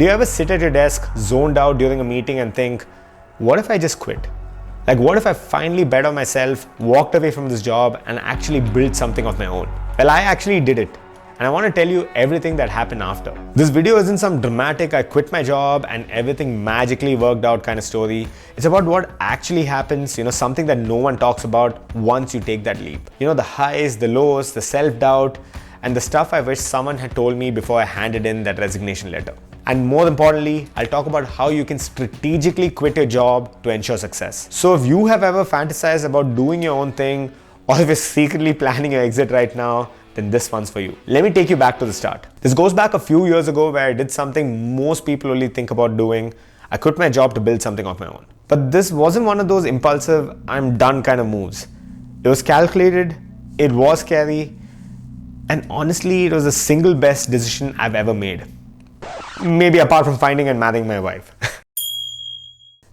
Do you ever sit at your desk, zoned out during a meeting and think, what if I just quit? Like, what if I finally bet on myself, walked away from this job and actually built something of my own? Well, I actually did it. And I want to tell you everything that happened after. This video isn't some dramatic, I quit my job and everything magically worked out kind of story. It's about what actually happens, something that no one talks about once you take that leap. The highs, the lows, the self-doubt, and the stuff I wish someone had told me before I handed in that resignation letter. And more importantly, I'll talk about how you can strategically quit your job to ensure success. So if you have ever fantasized about doing your own thing, or if you're secretly planning your exit right now, then this one's for you. Let me take you back to the start. This goes back a few years ago where I did something most people only think about doing. I quit my job to build something of my own. But this wasn't one of those impulsive, I'm done kind of moves. It was calculated, it was scary, and honestly, it was the single best decision I've ever made. Maybe apart from finding and marrying my wife.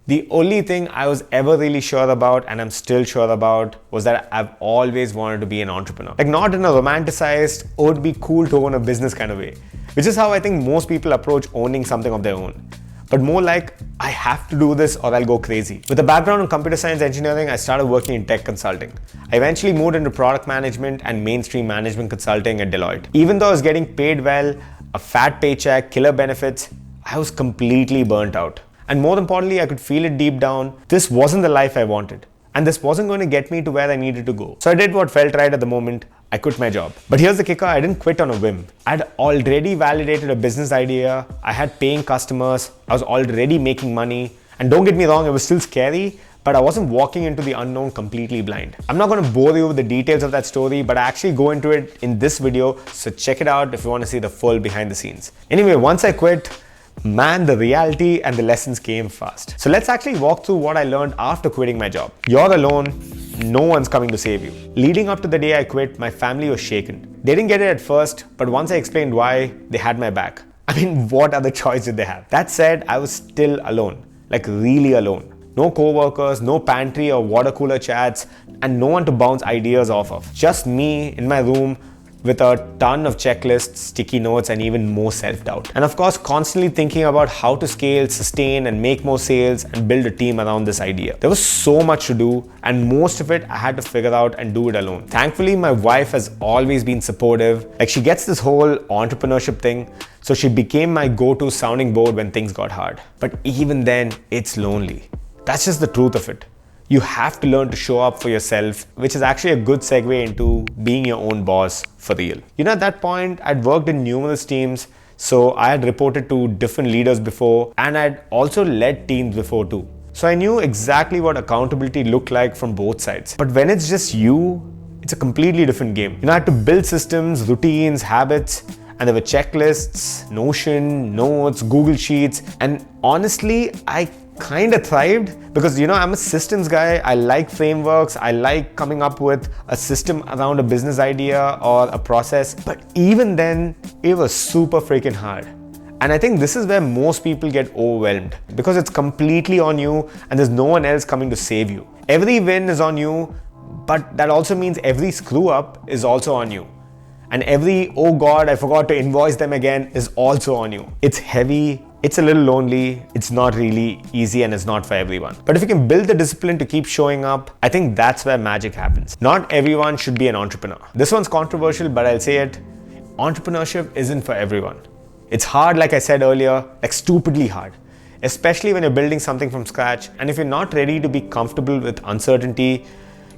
The only thing I was ever really sure about, and I'm still sure about, was that I've always wanted to be an entrepreneur. Like, not in a romanticized, oh, it'd be cool to own a business kind of way, which is how I think most people approach owning something of their own. But more like, I have to do this or I'll go crazy. With a background in computer science engineering, I started working in tech consulting. I eventually moved into product management and mainstream management consulting at Deloitte. Even though I was getting paid well, a fat paycheck, killer benefits, I was completely burnt out. And more importantly, I could feel it deep down. This wasn't the life I wanted. And this wasn't going to get me to where I needed to go. So I did what felt right at the moment. I quit my job. But here's the kicker, I didn't quit on a whim. I'd already validated a business idea. I had paying customers. I was already making money. And don't get me wrong, it was still scary, but I wasn't walking into the unknown completely blind. I'm not going to bore you with the details of that story, but I actually go into it in this video. So check it out if you want to see the full behind the scenes. Anyway, once I quit, man, the reality and the lessons came fast. So let's actually walk through what I learned after quitting my job. You're alone, no one's coming to save you. Leading up to the day I quit, my family was shaken. They didn't get it at first, but once I explained why, they had my back. I mean, what other choice did they have? That said, I was still alone, like really alone. No co-workers, no pantry or water cooler chats, and no one to bounce ideas off of. Just me in my room, with a ton of checklists, sticky notes, and even more self-doubt. And of course, constantly thinking about how to scale, sustain, and make more sales and build a team around this idea. There was so much to do, and most of it I had to figure out and do it alone. Thankfully, my wife has always been supportive. Like, she gets this whole entrepreneurship thing, so she became my go-to sounding board when things got hard. But even then, it's lonely. That's just the truth of it. You have to learn to show up for yourself, which is actually a good segue into being your own boss for real. At that point, I'd worked in numerous teams, so I had reported to different leaders before, and I'd also led teams before too. So I knew exactly what accountability looked like from both sides. But when it's just you, it's a completely different game. I had to build systems, routines, habits, and there were checklists, Notion, notes, Google Sheets, and honestly, I kind of thrived because I'm a systems guy. I like frameworks. I like coming up with a system around a business idea or a process. But even then, it was super freaking hard. And I think this is where most people get overwhelmed because it's completely on you and there's no one else coming to save you. Every win is on you, but that also means every screw up is also on you. And every, oh God, I forgot to invoice them again, is also on you. It's heavy. It's a little lonely, it's not really easy, and it's not for everyone. But if you can build the discipline to keep showing up, I think that's where magic happens. Not everyone should be an entrepreneur. This one's controversial, but I'll say it. Entrepreneurship isn't for everyone. It's hard, like I said earlier, like stupidly hard. Especially when you're building something from scratch, and if you're not ready to be comfortable with uncertainty,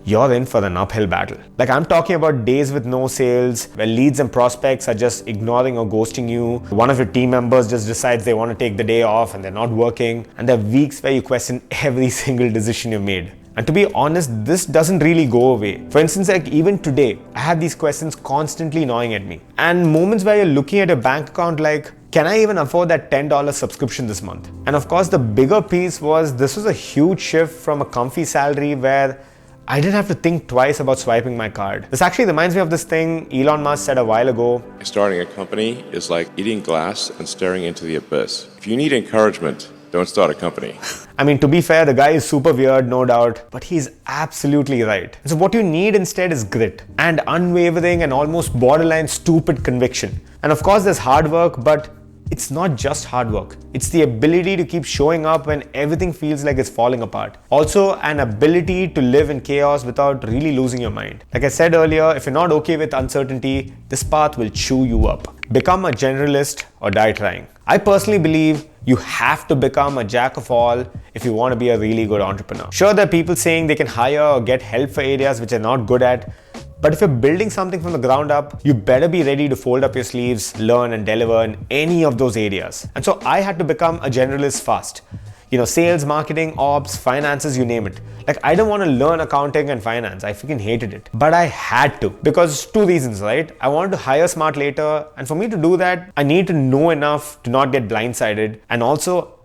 you're in for an uphill battle. Like, I'm talking about days with no sales, where leads and prospects are just ignoring or ghosting you. One of your team members just decides they want to take the day off and they're not working. And there are weeks where you question every single decision you've made. And to be honest, this doesn't really go away. For instance, like even today, I have these questions constantly gnawing at me. And moments where you're looking at your bank account like, can I even afford that $10 subscription this month? And of course, the bigger piece was this was a huge shift from a comfy salary where I didn't have to think twice about swiping my card. This actually reminds me of this thing Elon Musk said a while ago. Starting a company is like eating glass and staring into the abyss. If you need encouragement, don't start a company. I mean, to be fair, the guy is super weird, no doubt, but he's absolutely right. So what you need instead is grit and unwavering and almost borderline stupid conviction. And of course, there's hard work, but it's not just hard work. It's the ability to keep showing up when everything feels like it's falling apart. Also, an ability to live in chaos without really losing your mind. Like I said earlier, if you're not okay with uncertainty, this path will chew you up. Become a generalist or die trying. I personally believe you have to become a jack of all if you want to be a really good entrepreneur. Sure, there are people saying they can hire or get help for areas which they're not good at. But if you're building something from the ground up, you better be ready to fold up your sleeves, learn and deliver in any of those areas. And so I had to become a generalist fast. Sales, marketing, ops, finances, you name it. Like, I didn't want to learn accounting and finance. I freaking hated it. But I had to, because two reasons, right? I wanted to hire smart later. And for me to do that, I need to know enough to not get blindsided. And also,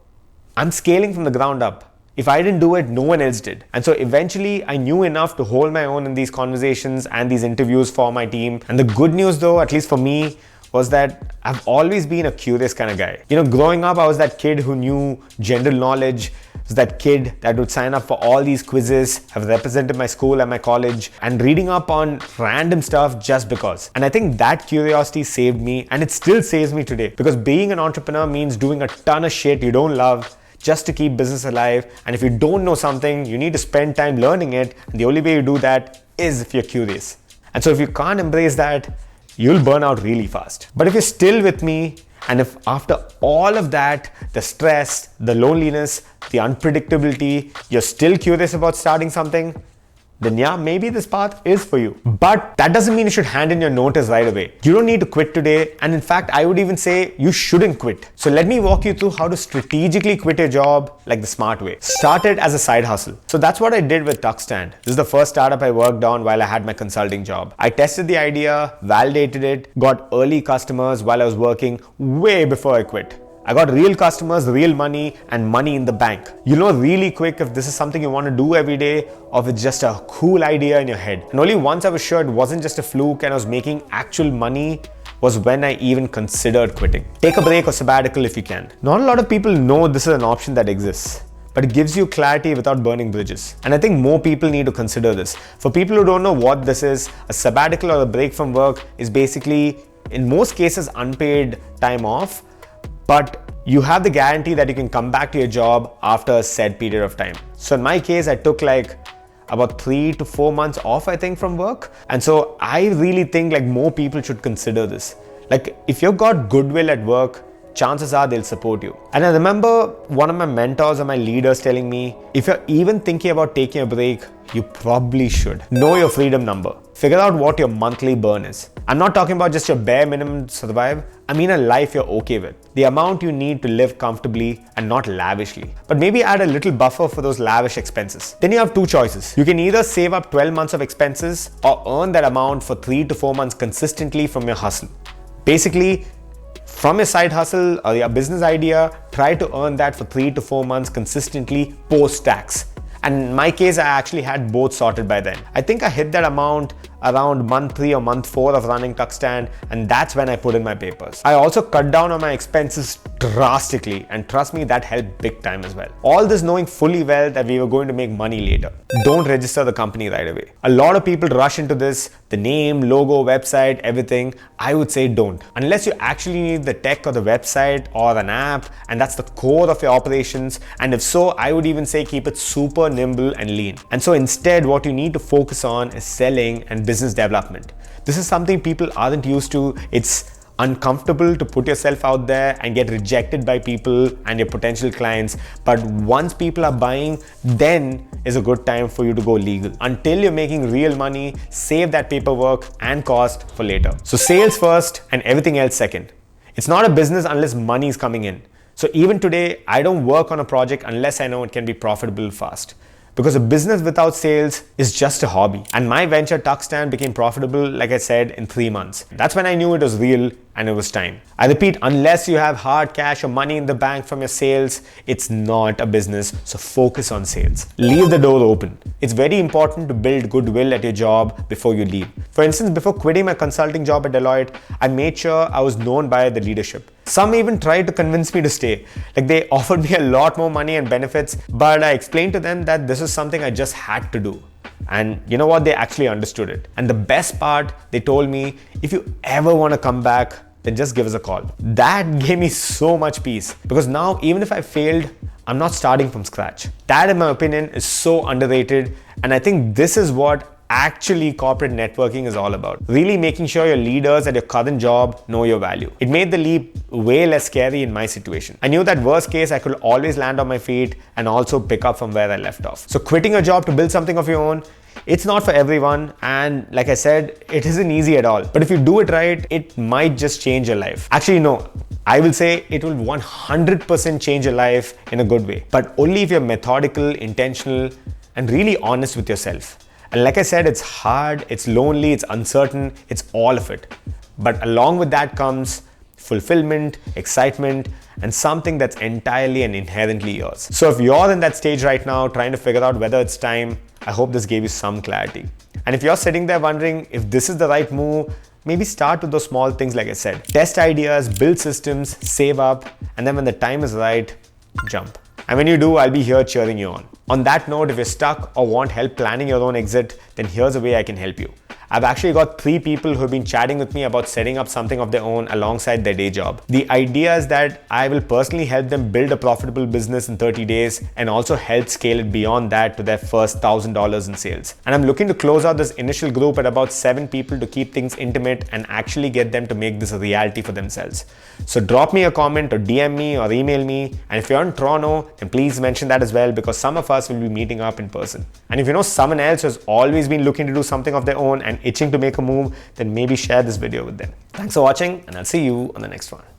I'm scaling from the ground up. If I didn't do it, no one else did. And so eventually I knew enough to hold my own in these conversations and these interviews for my team. And the good news though, at least for me, was that I've always been a curious kind of guy. Growing up, I was that kid who knew general knowledge, was that kid that would sign up for all these quizzes, have represented my school and my college, and reading up on random stuff just because. And I think that curiosity saved me, and it still saves me today, because being an entrepreneur means doing a ton of shit you don't love just to keep business alive. And if you don't know something, you need to spend time learning it. And the only way you do that is if you're curious. And so if you can't embrace that, you'll burn out really fast. But if you're still with me, and if after all of that, the stress, the loneliness, the unpredictability, you're still curious about starting something, then yeah, maybe this path is for you. But that doesn't mean you should hand in your notice right away. You don't need to quit today. And in fact, I would even say you shouldn't quit. So let me walk you through how to strategically quit your job like the smart way. Start it as a side hustle. So that's what I did with Tuckstand. This is the first startup I worked on while I had my consulting job. I tested the idea, validated it, got early customers while I was working way before I quit. I got real customers, real money, and money in the bank. You'll know really quick if this is something you want to do every day or if it's just a cool idea in your head. And only once I was sure it wasn't just a fluke and I was making actual money was when I even considered quitting. Take a break or sabbatical if you can. Not a lot of people know this is an option that exists, but it gives you clarity without burning bridges. And I think more people need to consider this. For people who don't know what this is, a sabbatical or a break from work is basically, in most cases, unpaid time off, but you have the guarantee that you can come back to your job after a set period of time. So in my case, I took like about 3 to 4 months off, I think, from work. And so I really think like more people should consider this. Like, if you've got goodwill at work, chances are they'll support you. And I remember one of my mentors or my leaders telling me, if you're even thinking about taking a break, you probably should. Know your freedom number. Figure out what your monthly burn is. I'm not talking about just your bare minimum to survive. I mean a life you're okay with. The amount you need to live comfortably and not lavishly. But maybe add a little buffer for those lavish expenses. Then you have two choices. You can either save up 12 months of expenses or earn that amount for 3 to 4 months consistently from your hustle. Basically, from your side hustle or your business idea, try to earn that for 3 to 4 months consistently post-tax. And in my case, I actually had both sorted by then. I think I hit that amount around month 3 or month 4 of running Tuckstand, and that's when I put in my papers. I also cut down on my expenses drastically, and trust me, that helped big time as well. All this knowing fully well that we were going to make money later. Don't register the company right away. A lot of people rush into this, the name, logo, website, everything. I would say don't. Unless you actually need the tech or the website or an app, and that's the core of your operations. And if so, I would even say keep it super nimble and lean. And so instead, what you need to focus on is selling and business development. This is something people aren't used to. It's uncomfortable to put yourself out there and get rejected by people and your potential clients. But once people are buying, then is a good time for you to go legal. Until you're making real money, save that paperwork and cost for later. So sales first and everything else second. It's not a business unless money is coming in. So even today, I don't work on a project unless I know it can be profitable fast. Because a business without sales is just a hobby. And my venture Tuckstand became profitable, like I said, in 3 months. That's when I knew it was real and it was time. I repeat, unless you have hard cash or money in the bank from your sales, it's not a business, so focus on sales. Leave the door open. It's very important to build goodwill at your job before you leave. For instance, before quitting my consulting job at Deloitte, I made sure I was known by the leadership. Some even tried to convince me to stay. Like, they offered me a lot more money and benefits, but I explained to them that this is something I just had to do. And you know what? They actually understood it. And the best part, they told me, if you ever want to come back, then just give us a call. That gave me so much peace because now even if I failed, I'm not starting from scratch. That, in my opinion, is so underrated, and I think this is what actually corporate networking is all about. Really making sure your leaders at your current job know your value. It made the leap way less scary in my situation. I knew that worst case I could always land on my feet and also pick up from where I left off. So quitting a job to build something of your own, it's not for everyone, and like I said, it isn't easy at all. But if you do it right, it might just change your life. Actually, no, I will say it will 100% change your life in a good way, but only if you're methodical, intentional, and really honest with yourself. And like I said, it's hard, it's lonely, it's uncertain, it's all of it. But along with that comes fulfillment, excitement, and something that's entirely and inherently yours. So if you're in that stage right now, trying to figure out whether it's time, I hope this gave you some clarity. And if you're sitting there wondering if this is the right move, maybe start with those small things like I said. Test ideas, build systems, save up, and then when the time is right, jump. And when you do, I'll be here cheering you on. On that note, if you're stuck or want help planning your own exit, then here's a way I can help you. I've actually got 3 people who've been chatting with me about setting up something of their own alongside their day job. The idea is that I will personally help them build a profitable business in 30 days and also help scale it beyond that to their first $1,000 in sales. And I'm looking to close out this initial group at about 7 people to keep things intimate and actually get them to make this a reality for themselves. So drop me a comment or DM me or email me. And if you're in Toronto, then please mention that as well, because some of us will be meeting up in person. And if you know someone else who's always been looking to do something of their own and itching to make a move, then maybe share this video with them. Thanks for watching, and I'll see you on the next one.